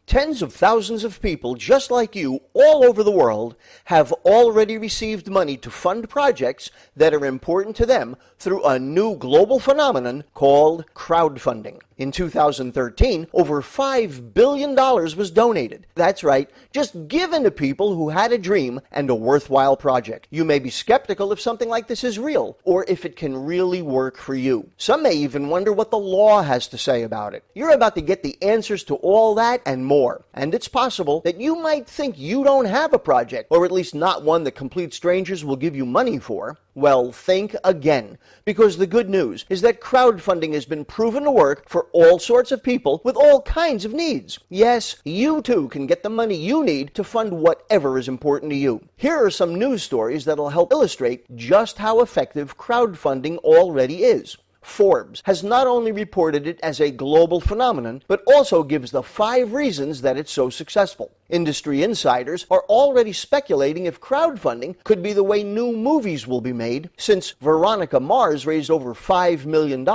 Tens of thousands of people just like you all over the world have already received money to fund projects that are important to them through a new global phenomenon called crowdfunding. In 2013, over $5 billion was donated. That's right, just given to people who had a dream and a worthwhile project. You may be skeptical if something like this is real, or if it can really work for you. Some may even wonder what the law has to say about it. You're about to get the answers to all that and more. And it's possible that you might think you don't have a project, or at least not one that complete strangers will give you money for. Well, think again, because the good news is that crowdfunding has been proven to work for all sorts of people with all kinds of needs. Yes, you too can get the money you need to fund whatever is important to you. Here are some news stories that'll help illustrate just how effective crowdfunding already is. Forbes has not only reported it as a global phenomenon, but also gives the 5 reasons that it's so successful. Industry insiders are already speculating if crowdfunding could be the way new movies will be made, since Veronica Mars raised over $5 million.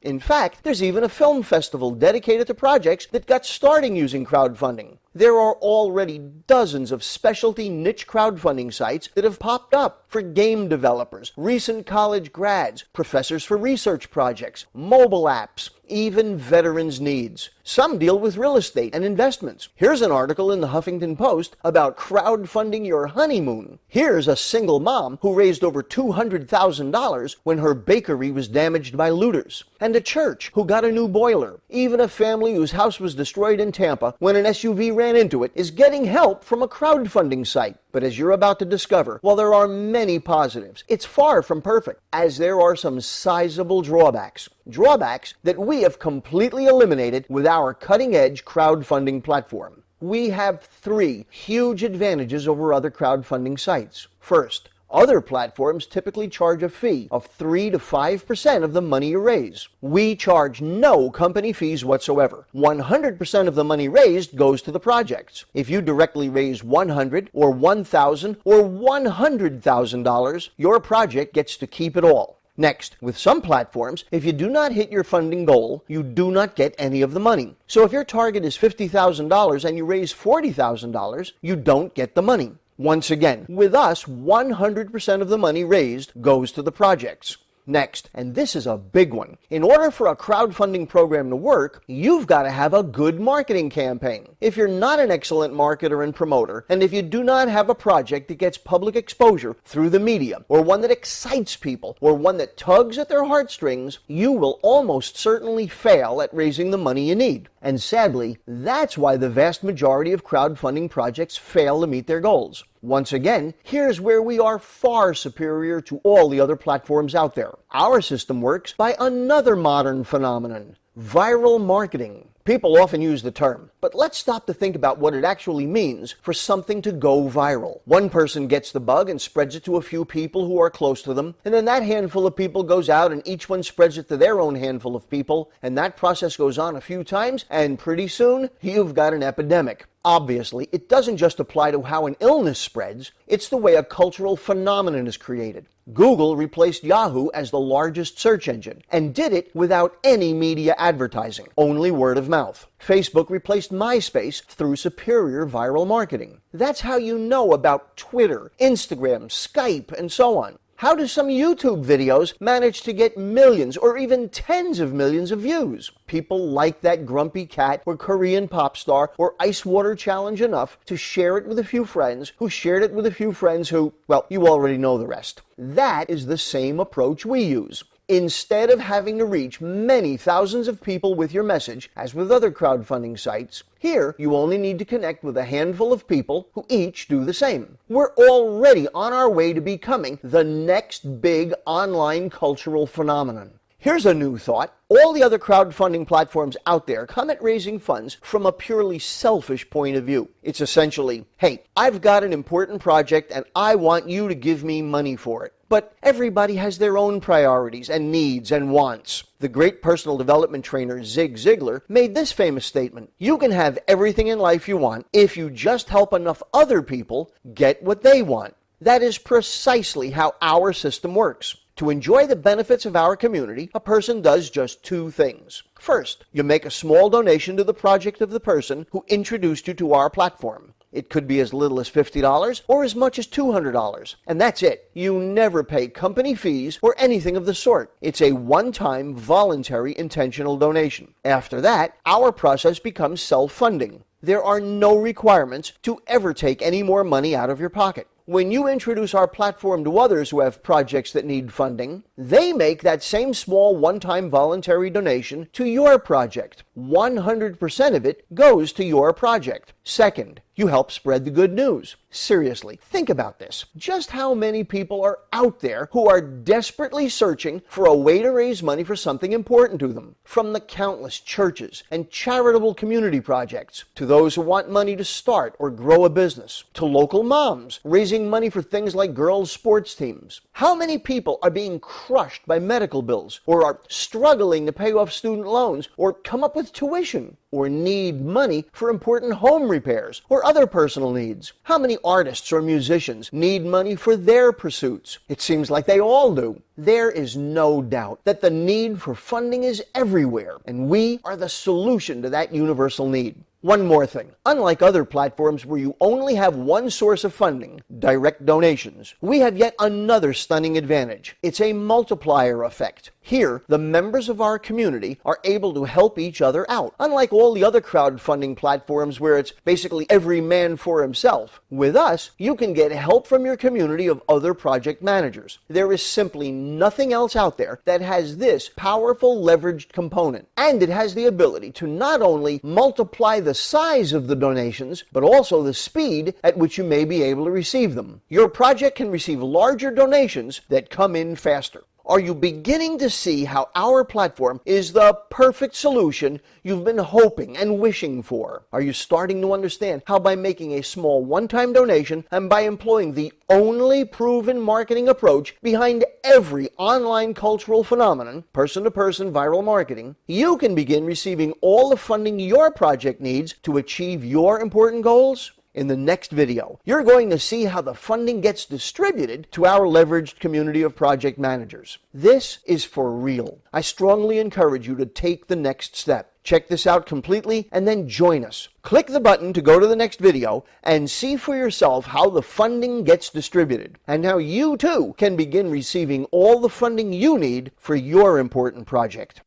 In fact, there's even a film festival dedicated to projects that got started using crowdfunding. There are already dozens of specialty niche crowdfunding sites that have popped up for game developers, recent college grads, professors for research projects, mobile apps, even veterans' needs. Some deal with real estate and investments. Here's an article in the Huffington Post about crowdfunding your honeymoon. Here's a single mom who raised over $200,000 when her bakery was damaged by looters. And a church who got a new boiler. Even a family whose house was destroyed in Tampa when an SUV ran into it is getting help from a crowdfunding site. But as you're about to discover, while there are many positives, it's far from perfect, as there are some sizable drawbacks. Drawbacks that we have completely eliminated with our cutting-edge crowdfunding platform. We have 3 huge advantages over other crowdfunding sites. First, other platforms typically charge a fee of 3 to 5% of the money you raise. We charge no company fees whatsoever. 100% of the money raised goes to the projects. If you directly raise $100 or $1,000 or $100,000, your project gets to keep it all. Next, with some platforms, if you do not hit your funding goal, you do not get any of the money. So if your target is $50,000 and you raise $40,000, you don't get the money. Once again, with us, 100% of the money raised goes to the projects. Next, and this is a big one, in order for a crowdfunding program to work, you've got to have a good marketing campaign. If you're not an excellent marketer and promoter, and if you do not have a project that gets public exposure through the media, or one that excites people, or one that tugs at their heartstrings, you will almost certainly fail at raising the money you need. And sadly, that's why the vast majority of crowdfunding projects fail to meet their goals. Once again, here's where we are far superior to all the other platforms out there. Our system works by another modern phenomenon: viral marketing. People often use the term, but let's stop to think about what it actually means for something to go viral. One person gets the bug and spreads it to a few people who are close to them, and then that handful of people goes out and each one spreads it to their own handful of people, and that process goes on a few times, and pretty soon, you've got an epidemic. Obviously, it doesn't just apply to how an illness spreads, it's the way a cultural phenomenon is created. Google replaced Yahoo as the largest search engine, and did it without any media advertising, only word of mouth. Facebook replaced MySpace through superior viral marketing. That's how you know about Twitter, Instagram, Skype, and so on. How do some YouTube videos manage to get millions or even tens of millions of views? People like that grumpy cat or Korean pop star or ice water challenge enough to share it with a few friends who shared it with a few friends who, well, you already know the rest. That is the same approach we use. Instead of having to reach many thousands of people with your message, as with other crowdfunding sites, here you only need to connect with a handful of people who each do the same. We're already on our way to becoming the next big online cultural phenomenon. Here's a new thought. All the other crowdfunding platforms out there come at raising funds from a purely selfish point of view. It's essentially, hey, I've got an important project and I want you to give me money for it. But everybody has their own priorities and needs and wants. The great personal development trainer Zig Ziglar made this famous statement: you can have everything in life you want if you just help enough other people get what they want. That is precisely how our system works. To enjoy the benefits of our community, a person does just two things. First, you make a small donation to the project of the person who introduced you to our platform. It could be as little as $50 or as much as $200. And that's it. You never pay company fees or anything of the sort. It's a one-time, voluntary, intentional donation. After that, our process becomes self-funding. There are no requirements to ever take any more money out of your pocket. When you introduce our platform to others who have projects that need funding, they make that same small one-time voluntary donation to your project. 100% of it goes to your project. Second, you help spread the good news. Seriously, think about this. Just how many people are out there who are desperately searching for a way to raise money for something important to them? From the countless churches and charitable community projects, to those who want money to start or grow a business, to local moms raising money for things like girls' sports teams. How many people are being crushed by medical bills, or are struggling to pay off student loans, or come up with tuition, or need money for important home repairs or other personal needs? How many artists or musicians need money for their pursuits? It seems like they all do. There is no doubt that the need for funding is everywhere, and we are the solution to that universal need. One more thing. Unlike other platforms where you only have one source of funding, direct donations, we have yet another stunning advantage. It's a multiplier effect. Here, the members of our community are able to help each other out. Unlike all the other crowdfunding platforms where it's basically every man for himself, with us, you can get help from your community of other project managers. There is simply nothing else out there that has this powerful leveraged component. And it has the ability to not only multiply the size of the donations, but also the speed at which you may be able to receive them. Your project can receive larger donations that come in faster. Are you beginning to see how our platform is the perfect solution you've been hoping and wishing for? Are you starting to understand how by making a small one-time donation and by employing the only proven marketing approach behind every online cultural phenomenon, person-to-person viral marketing, you can begin receiving all the funding your project needs to achieve your important goals? In the next video, you're going to see how the funding gets distributed to our leveraged community of project managers. This is for real. I strongly encourage you to take the next step. Check this out completely and then join us. Click the button to go to the next video and see for yourself how the funding gets distributed and how you too can begin receiving all the funding you need for your important project.